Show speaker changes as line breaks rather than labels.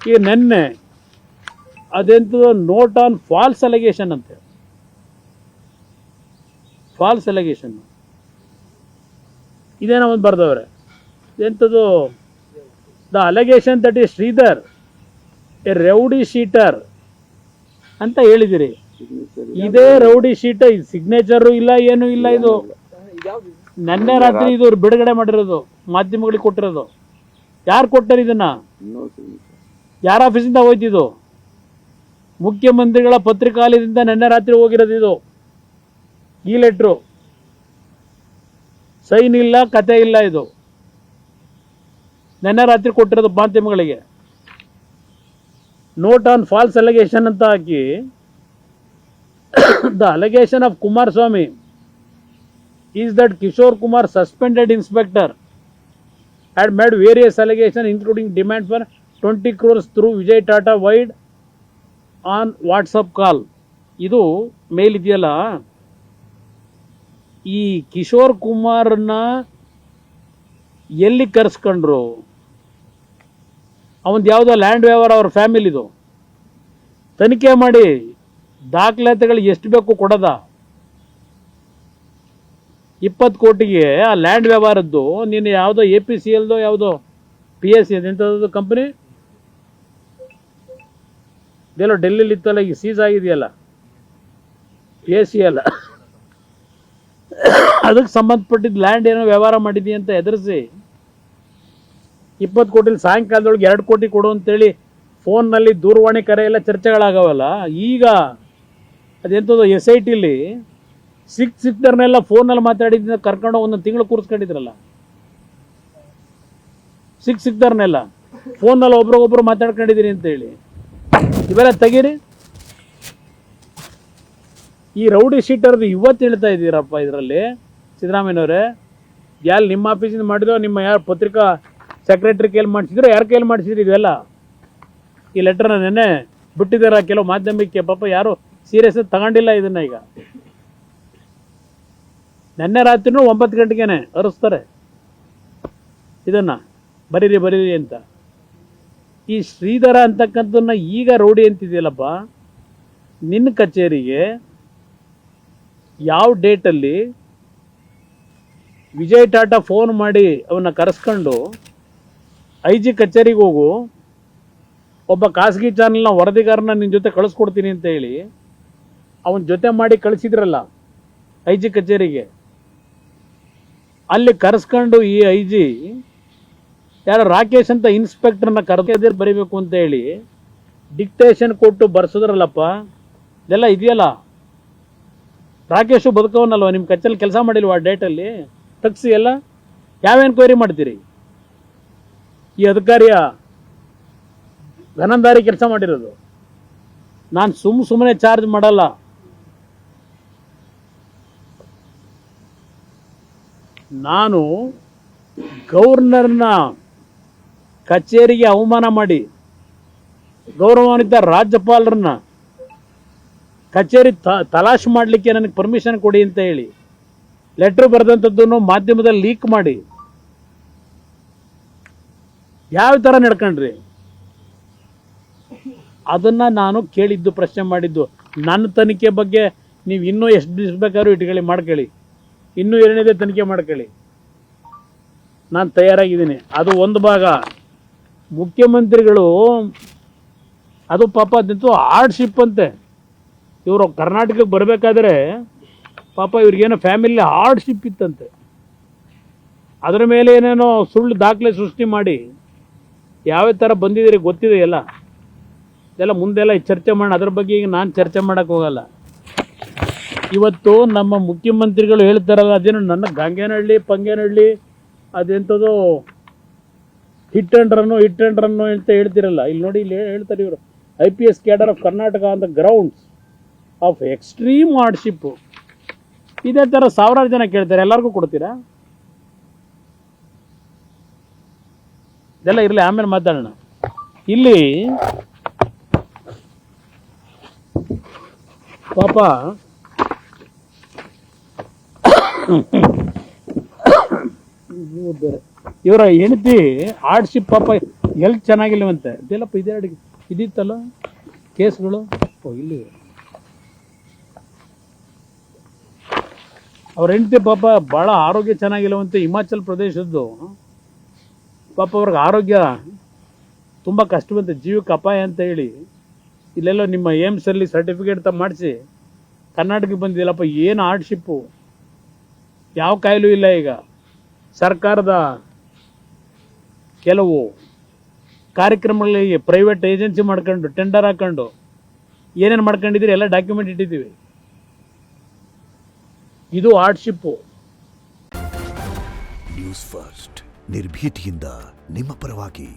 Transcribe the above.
ಈ ನೆನ್ನೆ ಅದೆಂಥದ್ದು ನೋಟ್ ಆನ್ ಫಾಲ್ಸ್ ಅಲಿಗೇಷನ್ ಅಂತೆ, ಫಾಲ್ಸ್ ಅಲಿಗೇಷನ್ ಇದೇನೋ ಒಂದು ಬರ್ದವ್ರೆ. ಎಂಥದ್ದು the allegation that is Shridhar a rowdy sheeter ಅಂತ ಹೇಳಿದಿರಿ. ಇದೇ ರೌಡಿ ಶೀಟ್, ಸಿಗ್ನೇಚರು ಇಲ್ಲ, ಏನೂ ಇಲ್ಲ. ಇದು ನೆನ್ನೆ ರಾತ್ರಿ ಇದು ಬಿಡುಗಡೆ ಮಾಡಿರೋದು, ಮಾಧ್ಯಮಗಳಿಗೆ ಕೊಟ್ಟಿರೋದು. ಯಾರು ಕೊಟ್ಟರು ಇದನ್ನ? ಯಾರ ಆಫೀಸಿಂದ ಹೋಯ್ತಿದ್ದು? ಮುಖ್ಯಮಂತ್ರಿಗಳ ಪತ್ರಿಕಾಲಯದಿಂದ ನೆನ್ನೆ ರಾತ್ರಿ ಹೋಗಿರೋದು ಇದು. ಈ ಲೆಟ್ರು ಸೈನ್ ಇಲ್ಲ, ಕತೆ ಇಲ್ಲ. ಇದು ನೆನ್ನೆ ರಾತ್ರಿ ಕೊಟ್ಟಿರೋದು ಮಾಧ್ಯಮಗಳಿಗೆ. ನೋಟ್ ಆನ್ ಫಾಲ್ಸ್ ಅಲಿಗೇಷನ್ ಅಂತ ಹಾಕಿ, the allegation of Kumaraswamy is that Kishore Kumar suspended inspector had made various allegations including demand for 20 crores through Vijay Tata Wide on WhatsApp call. ಇದು ಮೇಲ್ ಇದೆಯಲ್ಲ, ಈ ಕಿಶೋರ್ ಕುಮಾರ್ನ ಎಲ್ಲಿ ಕರೆಸ್ಕೊಂಡ್ರು? ಅವನದು ಯಾವುದೋ ಲ್ಯಾಂಡ್ ವ್ಯವಹಾರ, ಅವ್ರ ಫ್ಯಾಮಿಲಿದು. ತನಿಖೆ ಮಾಡಿ ದಾಖಲಾತಿಗಳು ಎಷ್ಟು ಬೇಕು ಕೊಡೋದ? 20 ಕೋಟಿಗೆ ಆ ಲ್ಯಾಂಡ್ ವ್ಯವಹಾರದ್ದು ನೀನು ಯಾವುದೋ APCLದೋ ಯಾವುದೋ PSC ಎಂಥದ್ದು ಕಂಪನಿ ಇದೆಲ್ಲ ಡೆಲ್ಲಿಲಿ ಇತ್ತಲ್ಲ, ಈಗ ಸೀಸ್ ಆಗಿದೆಯಲ್ಲ, PSCL, ಅದಕ್ಕೆ ಸಂಬಂಧಪಟ್ಟಿದ್ದು ಲ್ಯಾಂಡ್ ಏನೋ ವ್ಯವಹಾರ ಮಾಡಿದೀಯ ಅಂತ ಎದುರಿಸಿ 20 ಕೋಟಿಲಿ ಸಾಯಂಕಾಲದೊಳಗೆ 2 ಕೋಟಿ ಕೊಡು ಅಂತೇಳಿ ಫೋನ್ನಲ್ಲಿ ದೂರವಾಣಿ ಕರೆ ಎಲ್ಲ ಚರ್ಚೆಗಳಾಗವಲ್ಲ. ಈಗ ಅದೆಂಥದ್ದು SITಲಿ ಸಿಕ್ತರ್ನೆಲ್ಲ ಫೋನಲ್ಲಿ ಮಾತಾಡಿದ್ದ ಕರ್ಕೊಂಡು ಒಂದೊಂದು ತಿಂಗಳು ಕೂರಿಸ್ಕೊಂಡಿದ್ರಲ್ಲ. ಸಿಕ್ತರ್ನೆಲ್ಲ ಫೋನಲ್ಲಿ ಒಬ್ರಿಗೊಬ್ರು ಮಾತಾಡ್ಕೊಂಡಿದ್ದೀರಿ ಅಂತೇಳಿ ಇವೆಲ್ಲ ತೆಗೀರಿ. ಈ ರೌಡಿ ಶೀಟರ್ದು ಇವತ್ತು ಹೇಳ್ತಾ ಇದ್ದೀರಪ್ಪ ಇದರಲ್ಲಿ ಸಿದ್ದರಾಮಯ್ಯನವರೇ. ಯಾರು ನಿಮ್ಮ ಆಫೀಸಿಂದ ಮಾಡಿದೋ, ನಿಮ್ಮ ಯಾರು ಪತ್ರಿಕಾ ಸೆಕ್ರೆಟರಿ ಕೈಲಿ ಮಾಡಿಸಿದ್ರು, ಯಾರ ಕೈಲಿ ಮಾಡಿಸಿದ್ರು? ಇವೆಲ್ಲ ಈ ಲೆಟರ್ನ ನೆನ್ನೆ ಬಿಟ್ಟಿದ್ದಾರೆ ಕೆಲವು ಮಾಧ್ಯಮಕ್ಕೆ. ಪಾಪ ಯಾರು ಸೀರಿಯಸ್ ತಗೊಂಡಿಲ್ಲ ಇದನ್ನ. ಈಗ ನೆನ್ನೆ ರಾತ್ರಿನೂ 9 ಗಂಟೆಗೇನೆ ಅರಿಸ್ತಾರೆ ಇದನ್ನ, ಬರೀರಿ ಅಂತ. ಈ ಶ್ರೀಧರ ಅಂತಕ್ಕಂಥನ್ನ ಈಗ ರೌಡಿ ಅಂತಿದೆಯಲ್ಲಪ್ಪ, ನಿನ್ನ ಕಚೇರಿಗೆ ಯಾವ ಡೇಟಲ್ಲಿ ವಿಜಯ್ ಟಾಟಾ ಫೋನ್ ಮಾಡಿ ಅವನ್ನ ಕರೆಸ್ಕೊಂಡು IG ಕಚೇರಿಗೆ ಹೋಗು, ಒಬ್ಬ ಖಾಸಗಿ ಚಾನಲ್ನ ವರದಿಗಾರನ ನಿನ್ನ ಜೊತೆ ಕಳಿಸ್ಕೊಡ್ತೀನಿ ಅಂತ ಹೇಳಿ ಅವನ ಜೊತೆ ಮಾಡಿ ಕಳಿಸಿದ್ರಲ್ಲ IG ಕಚೇರಿಗೆ. ಅಲ್ಲಿ ಕರೆಸ್ಕೊಂಡು ಈ IG ಯಾರೋ ರಾಕೇಶ್ ಅಂತ ಇನ್ಸ್ಪೆಕ್ಟರ್ನ ಕರೆದು ಬರೀಬೇಕು ಅಂತ ಹೇಳಿ ಡಿಕ್ಟೇಷನ್ ಕೊಟ್ಟು ಬರ್ಸಿದ್ರಲ್ಲಪ್ಪ. ಇದೆಲ್ಲ ಇದೆಯಲ್ಲ, ರಾಕೇಶು ಬದುಕವನಲ್ವ? ನಿಮ್ಮ ಕಚೇರಿ ಕೆಲಸ ಮಾಡಿಲ್ವ ಆ ಡೇಟಲ್ಲಿ? ತಗ್ಸಿ ಎಲ್ಲ ಯಾವ ಎನ್ಕ್ವೈರಿ ಮಾಡ್ತೀರಿ? ಈ ಅಧಿಕಾರಿಯ ಗನಂದಾರಿ ಕೆಲಸ ಮಾಡಿರೋದು. ನಾನು ಸುಮ್ಮನೆ ಚಾರ್ಜ್ ಮಾಡಲ್ಲ. ನಾನು ಗವರ್ನರ್ನ ಕಚೇರಿಗೆ ಅವಮಾನ ಮಾಡಿ, ಗೌರವಾನ್ವಿತ ರಾಜ್ಯಪಾಲರನ್ನ ಕಚೇರಿ ತಲಾಶ್ ಮಾಡಲಿಕ್ಕೆ ನನಗೆ ಪರ್ಮಿಷನ್ ಕೊಡಿ ಅಂತ ಹೇಳಿ ಲೆಟ್ರ್ ಬರೆದಂಥದ್ದನ್ನು ಮಾಧ್ಯಮದಲ್ಲಿ ಲೀಕ್ ಮಾಡಿ ಯಾವ ಥರ ನಡ್ಕೊಂಡ್ರಿ? ಅದನ್ನ ನಾನು ಕೇಳಿದ್ದು, ಪ್ರಶ್ನೆ ಮಾಡಿದ್ದು. ನನ್ನ ತನಿಖೆ ಬಗ್ಗೆ ನೀವು ಇನ್ನೂ ಎಷ್ಟು ದಿವಸ ಬೇಕಾದ್ರೂ ಇಟ್ಕೊಳ್ಳಿ, ಮಾಡ್ಕೊಳ್ಳಿ. ಇನ್ನೂ ಏನಿದೆ ತನಿಖೆ ಮಾಡ್ಕೊಳ್ಳಿ, ನಾನು ತಯಾರಾಗಿದ್ದೀನಿ. ಅದು ಒಂದು ಭಾಗ. ಮುಖ್ಯಮಂತ್ರಿಗಳು ಅದು ಪಾಪ ಅದಂತೂ ಹಾರ್ಡ್ಶಿಪ್ ಅಂತೆ. ಇವರು ಕರ್ನಾಟಕಕ್ಕೆ ಬರಬೇಕಾದ್ರೆ ಪಾಪ ಇವ್ರಿಗೇನೋ ಫ್ಯಾಮಿಲಿ ಹಾರ್ಡ್ಶಿಪ್ ಇತ್ತಂತೆ. ಅದರ ಮೇಲೆ ಏನೇನೋ ಸುಳ್ಳು ದಾಖಲೆ ಸೃಷ್ಟಿ ಮಾಡಿ ಯಾವ ಥರ ಬಂದಿದ್ದೀರಿ ಗೊತ್ತಿದೆ ಎಲ್ಲ. ಇದೆಲ್ಲ ಮುಂದೆಲ್ಲ ಚರ್ಚೆ ಮಾಡೋಣ, ಅದ್ರ ಬಗ್ಗೆ ಈಗ ನಾನು ಚರ್ಚೆ ಮಾಡೋಕ್ಕೆ ಹೋಗಲ್ಲ. ಇವತ್ತು ನಮ್ಮ ಮುಖ್ಯಮಂತ್ರಿಗಳು ಹೇಳ್ತಾರಲ್ಲ, ಅದೇನು ನನ್ನ ಗಂಗೇನಹಳ್ಳಿ ಪಂಗೇನಹಳ್ಳಿ ಅದೆಂಥದ್ದು ಹಿಟ್ ಆ್ಯಂಡ್ ರನ್ನು ಅಂತ ಹೇಳ್ತಿರಲ್ಲ. ಇಲ್ಲಿ ನೋಡಿ, ಇಲ್ಲಿ ಹೇಳ್ತಾರೆ ಇವರು IPS cadre of Karnataka on the grounds of extreme hardship. ಇದೇ ಥರ ಸಾವಿರಾರು ಜನ ಕೇಳ್ತಾರೆ, ಎಲ್ಲರಿಗೂ ಕೊಡ್ತೀರಾ? ಇದೆಲ್ಲ ಇರಲಿ, ಆಮೇಲೆ ಮಾತಾಡೋಣ. ಇಲ್ಲಿ ಪಾಪ ಇವರ ಹೆಂಡತಿ ಹಾರ್ಡ್ಶಿಪ್ ಪಾಪ ಹೆಲ್ತ್ ಚೆನ್ನಾಗಿಲ್ಲವಂತೆ ಇದೆಲ್ಲಪ್ಪ ಇದೆರಡು ಇದಿತ್ತಲ್ಲ ಕೇಸ್ಗಳು. ಇಲ್ಲಿ ಅವ್ರ ಹೆಂಡತಿ ಪಾಪ ಭಾಳ ಆರೋಗ್ಯ ಚೆನ್ನಾಗಿಲ್ಲವಂತೆ, ಹಿಮಾಚಲ್ ಪ್ರದೇಶದ್ದು. ಪಾಪ ಅವ್ರಿಗೆ ಆರೋಗ್ಯ ತುಂಬ ಕಷ್ಟವಂತೆ, ಜೀವಕ್ಕೆ ಅಪಾಯ ಅಂತ ಹೇಳಿ ಇಲ್ಲೆಲ್ಲೋ ನಿಮ್ಮ ಏಮ್ಸಲ್ಲಿ ಸರ್ಟಿಫಿಕೇಟ್ ಮಾಡಿಸಿ ಕರ್ನಾಟಕಕ್ಕೆ ಬಂದಿಲ್ಲಪ್ಪ. ಏನು ಹಾರ್ಡ್ಶಿಪ್ಪು, ಯಾವ ಕಾಯಿಲೆ ಇಲ್ಲ. ಈಗ ಸರ್ಕಾರದ ಕೆಲವು ಕಾರ್ಯಕ್ರಮಗಳಿಗೆ ಪ್ರೈವೇಟ್ ಏಜೆನ್ಸಿ ಮಾಡ್ಕೊಂಡು ಟೆಂಡರ್ ಹಾಕೊಂಡು ಏನೇನು ಮಾಡ್ಕೊಂಡಿದ್ದೀರಿ ಎಲ್ಲ ಡಾಕ್ಯುಮೆಂಟ್ ಇಟ್ಟಿದ್ದೀವಿ. ಇದು ಹಾರ್ಡ್ಶಿಪ್ಪು.
ನ್ಯೂಸ್ ಫಸ್ಟ್ ನಿರ್ಭೀತಿಯಿಂದ ನಿಮ್ಮ ಪರವಾಗಿ.